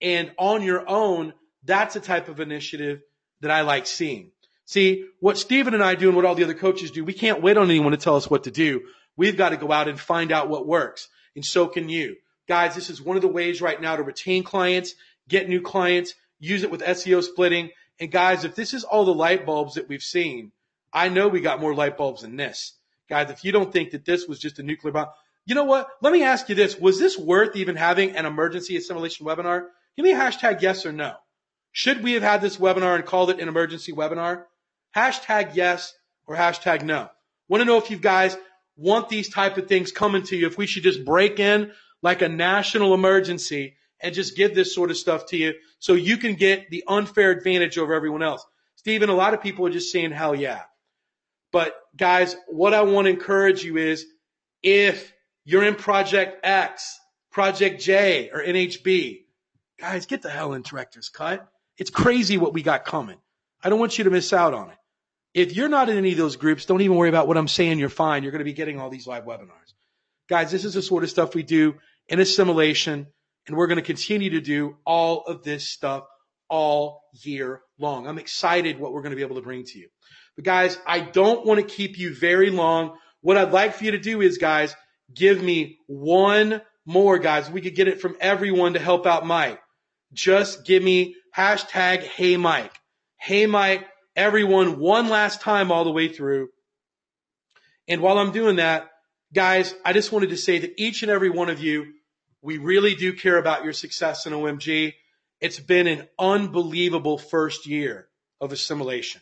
And on your own, that's a type of initiative that I like seeing. See, what Stephen and I do and what all the other coaches do, we can't wait on anyone to tell us what to do. We've got to go out and find out what works. And so can you. Guys, this is one of the ways right now to retain clients, get new clients, use it with SEO splitting. And guys, if this is all the light bulbs that we've seen, I know we got more light bulbs than this. Guys, if you don't think that this was just a nuclear bomb, you know what? Let me ask you this. Was this worth even having an emergency assimilation webinar? Give me a hashtag yes or no. Should we have had this webinar and called it an emergency webinar? Hashtag yes or hashtag no. Want to know if you guys want these type of things coming to you, if we should just break in like a national emergency and just give this sort of stuff to you so you can get the unfair advantage over everyone else. Stephen, a lot of people are just saying, hell yeah. But guys, what I want to encourage you is if you're in Project X, Project J, or NHB, guys, get the hell in Director's Cut. It's crazy what we got coming. I don't want you to miss out on it. If you're not in any of those groups, don't even worry about what I'm saying. You're fine. You're going to be getting all these live webinars. Guys, this is the sort of stuff we do in assimilation, and we're going to continue to do all of this stuff all year long. I'm excited what we're going to be able to bring to you. But guys, I don't want to keep you very long. What I'd like for you to do is, guys, give me one more, guys. We could get it from everyone to help out Mike. Just give me hashtag Hey Mike. Hey Mike. Everyone, one last time all the way through. And while I'm doing that, guys, I just wanted to say that each and every one of you, we really do care about your success in OMG. It's been an unbelievable first year of assimilation.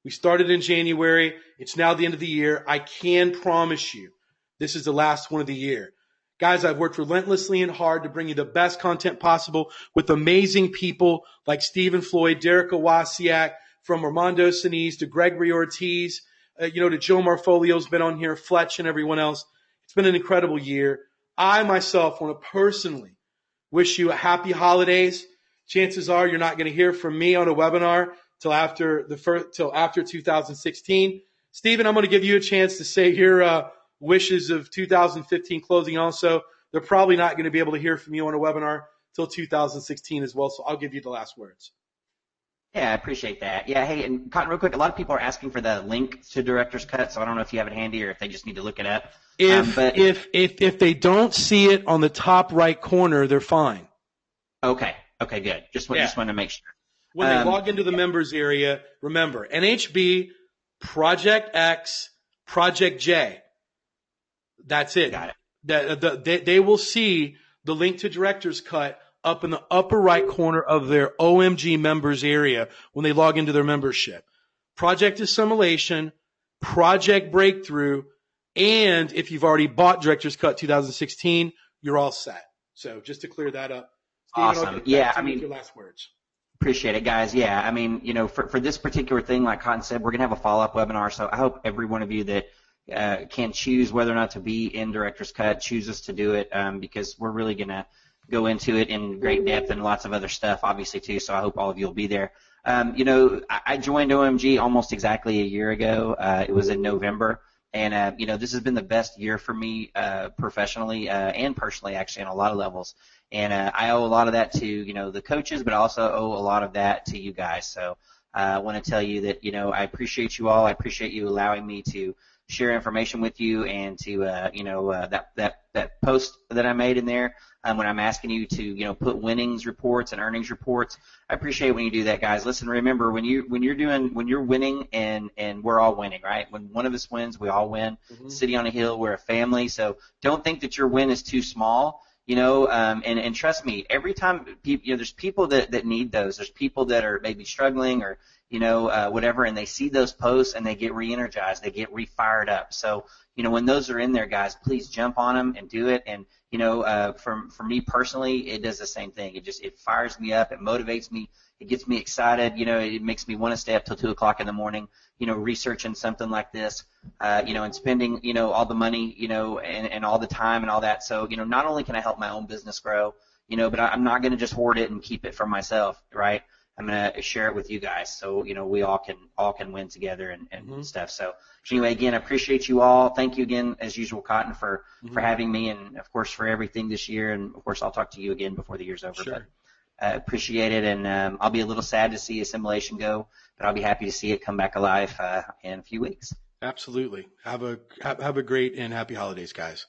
We started in January. It's now the end of the year. I can promise you this is the last one of the year. Guys, I've worked relentlessly and hard to bring you the best content possible with amazing people like Stephen Floyd, Derek Owasiak, from Armando Sinise to Gregory Ortiz, to Joe Marfolio's been on here, Fletch and everyone else. It's been an incredible year. I myself want to personally wish you a happy holidays. Chances are you're not going to hear from me on a webinar till after 2016. Stephen, I'm going to give you a chance to say your wishes of 2015 closing also. They're probably not going to be able to hear from you on a webinar till 2016 as well, so I'll give you the last words. Yeah, I appreciate that. Yeah, hey, and Cotton, real quick, a lot of people are asking for the link to Director's Cut, so I don't know if you have it handy or if they just need to look it up. But If they don't see it on the top right corner, they're fine. okay, good. Yeah. Just want to make sure. When they log into the members area, remember NHB, Project X, Project J. That's it. Got it. They will see the link to Director's Cut up in the upper right corner of their OMG members area when they log into their membership. Project Assimilation, Project Breakthrough, and if you've already bought Director's Cut 2016, you're all set. So just to clear that up. Steven, Awesome. Yeah, I mean, your last words. Appreciate it, guys. Yeah, I mean, for this particular thing, like Cotton said, we're going to have a follow-up webinar, so I hope every one of you that can choose whether or not to be in Director's Cut chooses to do it, because we're really going to go into it in great depth and lots of other stuff, obviously, too, so I hope all of you will be there. I joined OMG almost exactly a year ago. It was in November, and, this has been the best year for me professionally and personally, actually, on a lot of levels. And I owe a lot of that to, the coaches, but I also owe a lot of that to you guys. So I want to tell you that, I appreciate you all. I appreciate you allowing me to share information with you and to, that post that I made in there when I'm asking you to, put winnings reports and earnings reports. I appreciate when you do that, guys. Listen, remember when you're winning and we're all winning, right? When one of us wins, we all win. Mm-hmm. City on a Hill, we're a family. So don't think that your win is too small. And trust me, every time there's people that need those. There's people that are maybe struggling or, whatever, and they see those posts and they get re-energized, they get re-fired up. So, when those are in there, guys, please jump on them and do it. And, for me personally, it does the same thing. It fires me up. It motivates me. It gets me excited. It makes me want to stay up till 2 o'clock in the morning, researching something like this, and spending, all the money, and all the time and all that. So, not only can I help my own business grow, but I'm not going to just hoard it and keep it for myself, right? I'm going to share it with you guys. So, we all can win together and mm-hmm. stuff. So anyway, again, I appreciate you all. Thank you again, as usual, Cotton, for having me and, of course, for everything this year. And, of course, I'll talk to you again before the year's over. Sure. But appreciate it. And I'll be a little sad to see Assimilation go, but I'll be happy to see it come back alive in a few weeks. Absolutely. Have a great and happy holidays, guys.